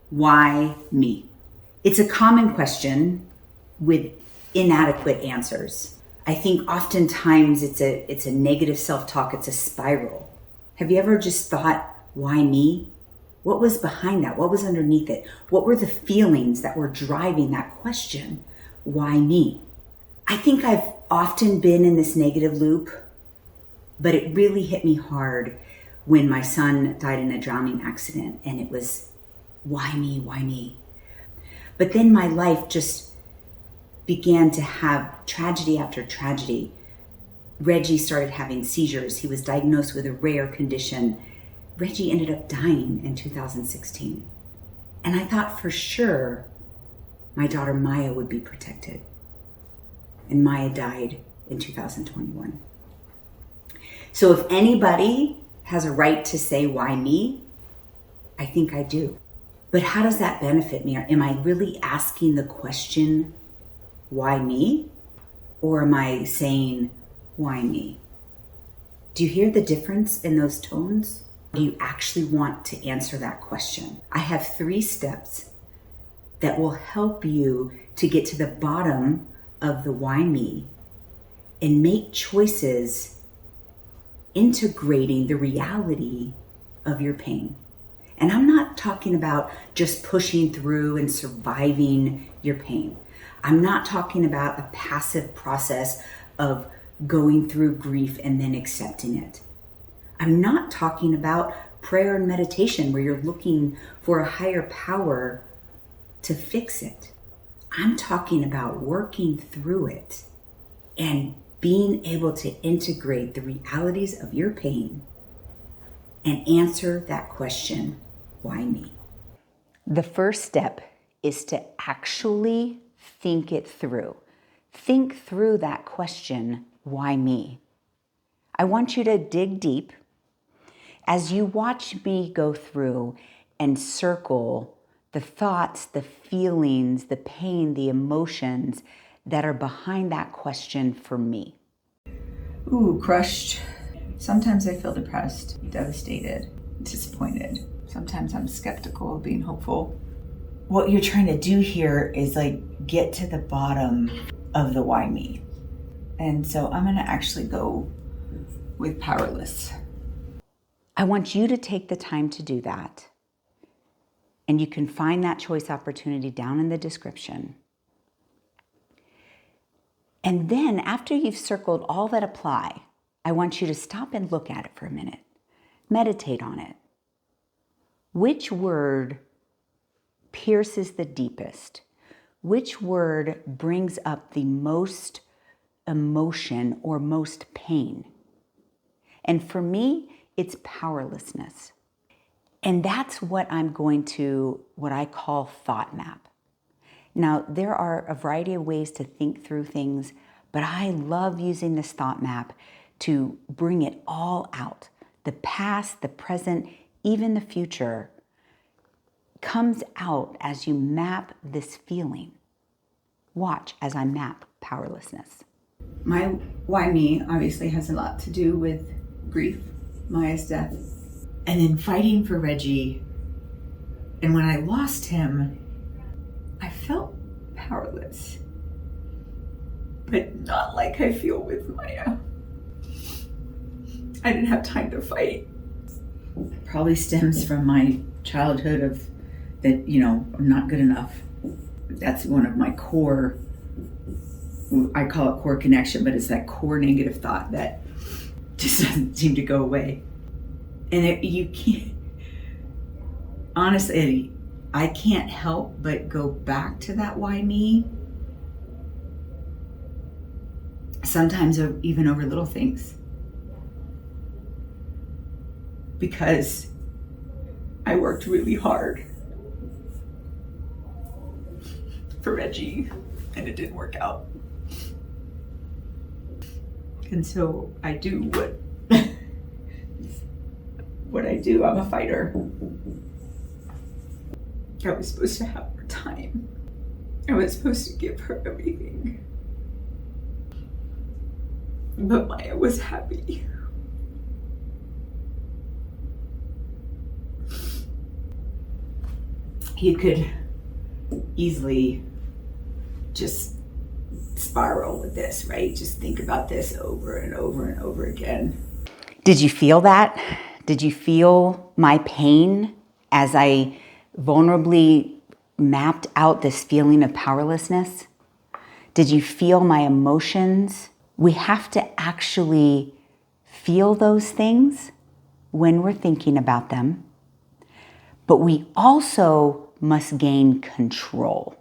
Why me? It's a common question with inadequate answers. I think oftentimes it's a negative self-talk, it's a spiral. Have you ever just thought, why me? What was behind that? What was underneath it? What were the feelings that were driving that question? Why me? I think I've often been in this negative loop, but it really hit me hard when my son died in a drowning accident, and it was, why me, why me? But then my life just began to have tragedy after tragedy. Reggie started having seizures. He was diagnosed with a rare condition. Reggie ended up dying in 2016. And I thought for sure my daughter Maya would be protected. And Maya died in 2021. So if anybody has a right to say, why me? I think I do. But how does that benefit me? Am I really asking the question, why me? Or am I saying, why me? Do you hear the difference in those tones? Do you actually want to answer that question? I have 3 steps that will help you to get to the bottom of the why me and make choices integrating the reality of your pain. And I'm not talking about just pushing through and surviving your pain. I'm not talking about a passive process of going through grief and then accepting it. I'm not talking about prayer and meditation where you're looking for a higher power to fix it. I'm talking about working through it and being able to integrate the realities of your pain and answer that question, why me? The first step is to actually think it through. Think through that question, why me? I want you to dig deep as you watch me go through and circle the thoughts, the feelings, the pain, the emotions that are behind that question for me. Ooh, crushed. Sometimes I feel depressed, devastated, disappointed. Sometimes I'm skeptical of being hopeful. What you're trying to do here is get to the bottom of the why me. And so I'm gonna actually go with powerless. I want you to take the time to do that. And you can find that choice opportunity down in the description. And then after you've circled all that apply, I want you to stop and look at it for a minute. Meditate on it. Which word pierces the deepest? Which word brings up the most emotion or most pain? And for me, it's powerlessness. And that's what I'm going to, what I call thought map. Now, there are a variety of ways to think through things, but I love using this thought map to bring it all out. The past, the present, even the future comes out as you map this feeling. Watch as I map powerlessness. My why me obviously has a lot to do with grief, Maya's death, and then fighting for Reggie. And when I lost him, I felt powerless, but not like I feel with Maya. I didn't have time to fight. Probably stems from my childhood of that, I'm not good enough. That's one of my core, I call it core connection, but it's that core negative thought that just doesn't seem to go away. And you can't, honestly, I can't help but go back to that why me. Sometimes even over little things. Because I worked really hard for Reggie and it didn't work out. And so I do what I do. I'm a fighter. I was supposed to have her time. I was supposed to give her everything. But Maya was happy. you could easily just spiral with this, right? Just think about this over and over and over again. Did you feel that? Did you feel my pain as I vulnerably mapped out this feeling of powerlessness? Did you feel my emotions? We have to actually feel those things when we're thinking about them, but we also must gain control.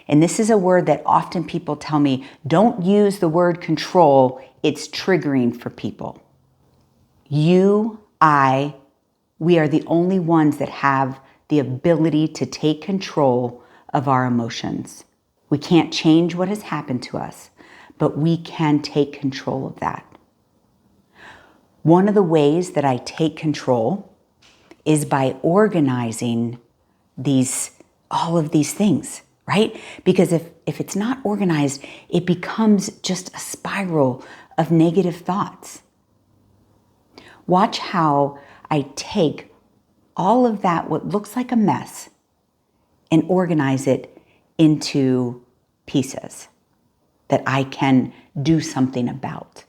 And this is a word that often people tell me, don't use the word control, it's triggering for people. You, we are the only ones that have the ability to take control of our emotions. We can't change what has happened to us, but we can take control of that. One of the ways that I take control is by organizing all of these things, right? Because if it's not organized, it becomes just a spiral of negative thoughts. Watch how I take all of that, what looks like a mess, and organize it into pieces that I can do something about.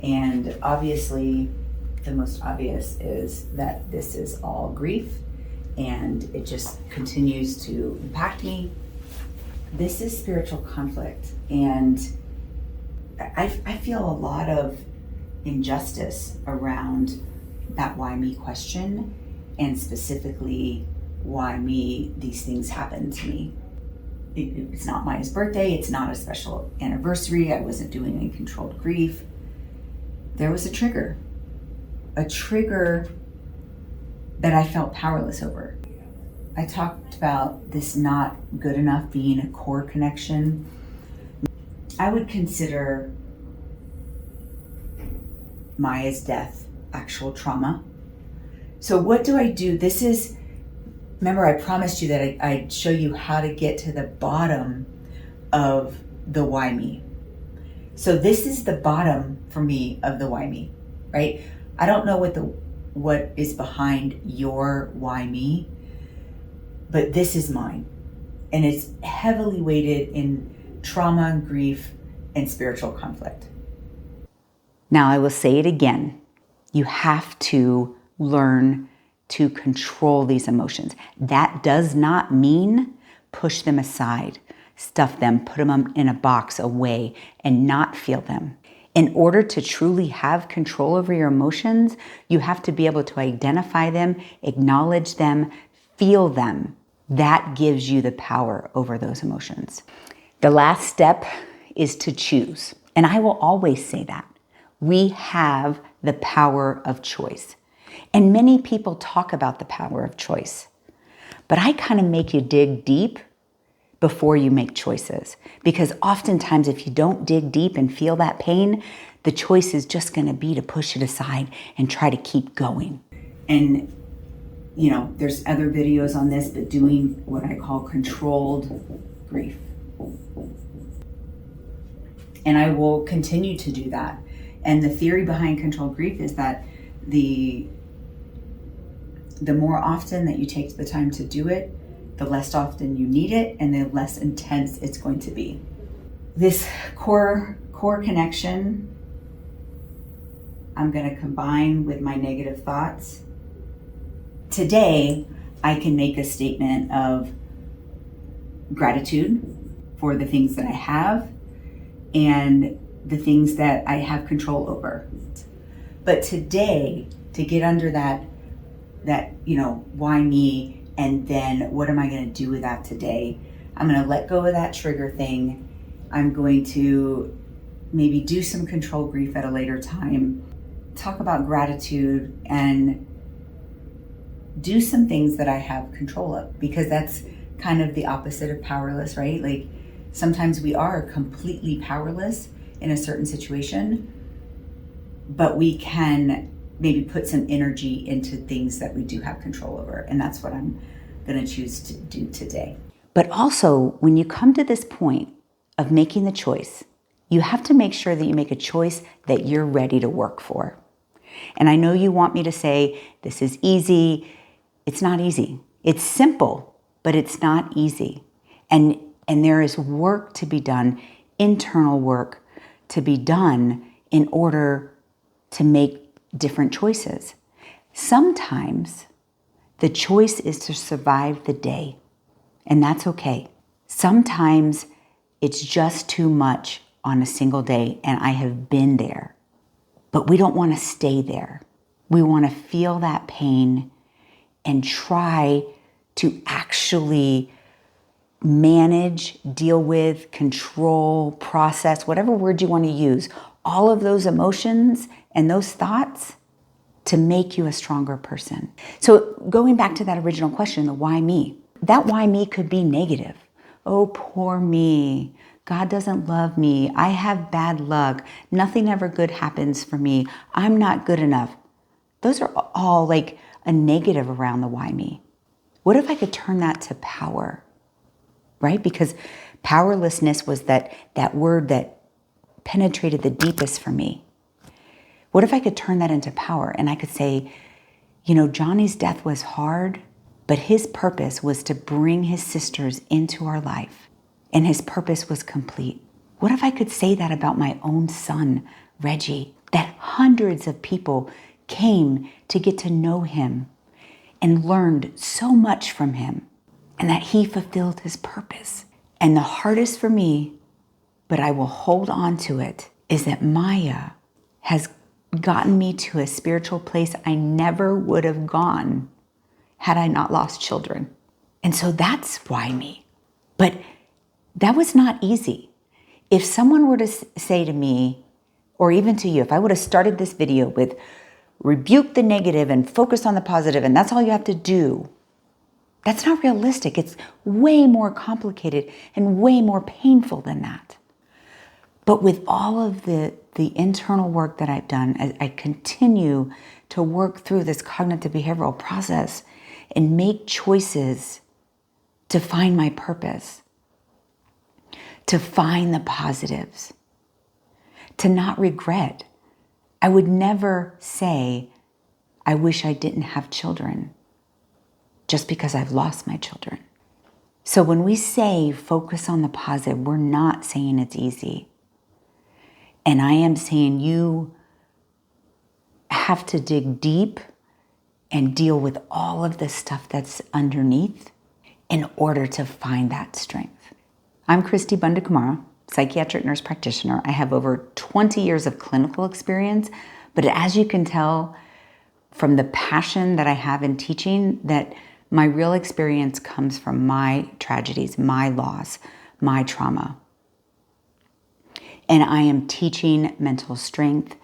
And obviously, the most obvious is that this is all grief and it just continues to impact me. This is spiritual conflict, and I feel a lot of injustice around that why me question, and specifically why me, these things happen to me. It's not Maya's birthday, it's not a special anniversary, I wasn't doing any controlled grief. There was a trigger that I felt powerless over. I talked about this not good enough being a core connection. I would consider Maya's death actual trauma. So what do I do? Remember I promised you that I'd show you how to get to the bottom of the why me. So this is the bottom for me of the why me, right? I don't know what is behind your why me, but this is mine. And it's heavily weighted in trauma and grief and spiritual conflict. Now I will say it again. You have to learn to control these emotions. That does not mean push them aside, stuff them, put them in a box away, and not feel them. In order to truly have control over your emotions, you have to be able to identify them, acknowledge them, feel them. That gives you the power over those emotions. The last step is to choose. And I will always say that. We have the power of choice. And many people talk about the power of choice. But I kind of make you dig deep before you make choices. Because oftentimes if you don't dig deep and feel that pain, the choice is just going to be to push it aside and try to keep going. And, there's other videos on this, but doing what I call controlled grief. And I will continue to do that. And the theory behind controlled grief is that the more often that you take the time to do it, the less often you need it, and the less intense it's going to be. This core connection, I'm going to combine with my negative thoughts. Today, I can make a statement of gratitude for the things that I have and the things that I have control over. But today, to get under that why me, and then what am I going to do with that today? I'm going to let go of that trigger thing. I'm going to maybe do some controlled grief at a later time, talk about gratitude, and do some things that I have control of, because that's kind of the opposite of powerless, right? Like sometimes we are completely powerless in a certain situation, but we can maybe put some energy into things that we do have control over. And that's what I'm going to choose to do today. But also, when you come to this point of making the choice, you have to make sure that you make a choice that you're ready to work for. And I know you want me to say, this is easy. It's not easy. It's simple, but it's not easy. And there is work to be done, internal work to be done in order to make different choices. Sometimes the choice is to survive the day, and that's okay. Sometimes it's just too much on a single day, and I have been there. But we don't want to stay there. We want to feel that pain and try to actually manage, deal with, control, process, whatever word you want to use, all of those emotions and those thoughts to make you a stronger person. So going back to that original question, the why me? That why me could be negative. Oh, poor me. God doesn't love me. I have bad luck. Nothing ever good happens for me. I'm not good enough. Those are all like a negative around the why me. What if I could turn that to power, right? Because powerlessness was that word that penetrated the deepest for me. What if I could turn that into power and I could say, Johnny's death was hard, but his purpose was to bring his sisters into our life, and his purpose was complete. What if I could say that about my own son, Reggie, that hundreds of people came to get to know him and learned so much from him, and that he fulfilled his purpose? And the hardest for me, but I will hold on to it, is that Maya has gotten me to a spiritual place I never would have gone had I not lost children. And so that's why me. But that was not easy. If someone were to say to me, or even to you, if I would have started this video with rebuke the negative and focus on the positive, and that's all you have to do, that's not realistic. It's way more complicated and way more painful than that. But with all of the internal work that I've done, as I continue to work through this cognitive behavioral process and make choices to find my purpose, to find the positives, to not regret. I would never say, I wish I didn't have children just because I've lost my children. So when we say focus on the positive, we're not saying it's easy. And I am saying you have to dig deep and deal with all of the stuff that's underneath in order to find that strength. I'm Cristi Bundukamara, psychiatric nurse practitioner. I have over 20 years of clinical experience, but as you can tell from the passion that I have in teaching, that my real experience comes from my tragedies, my loss, my trauma. And I am teaching mental strength.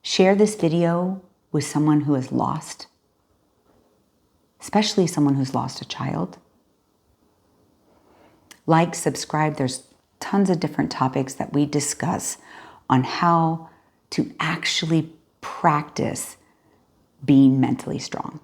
Share this video with someone who is lost, especially someone who's lost a child. Like, subscribe. There's tons of different topics that we discuss on how to actually practice being mentally strong.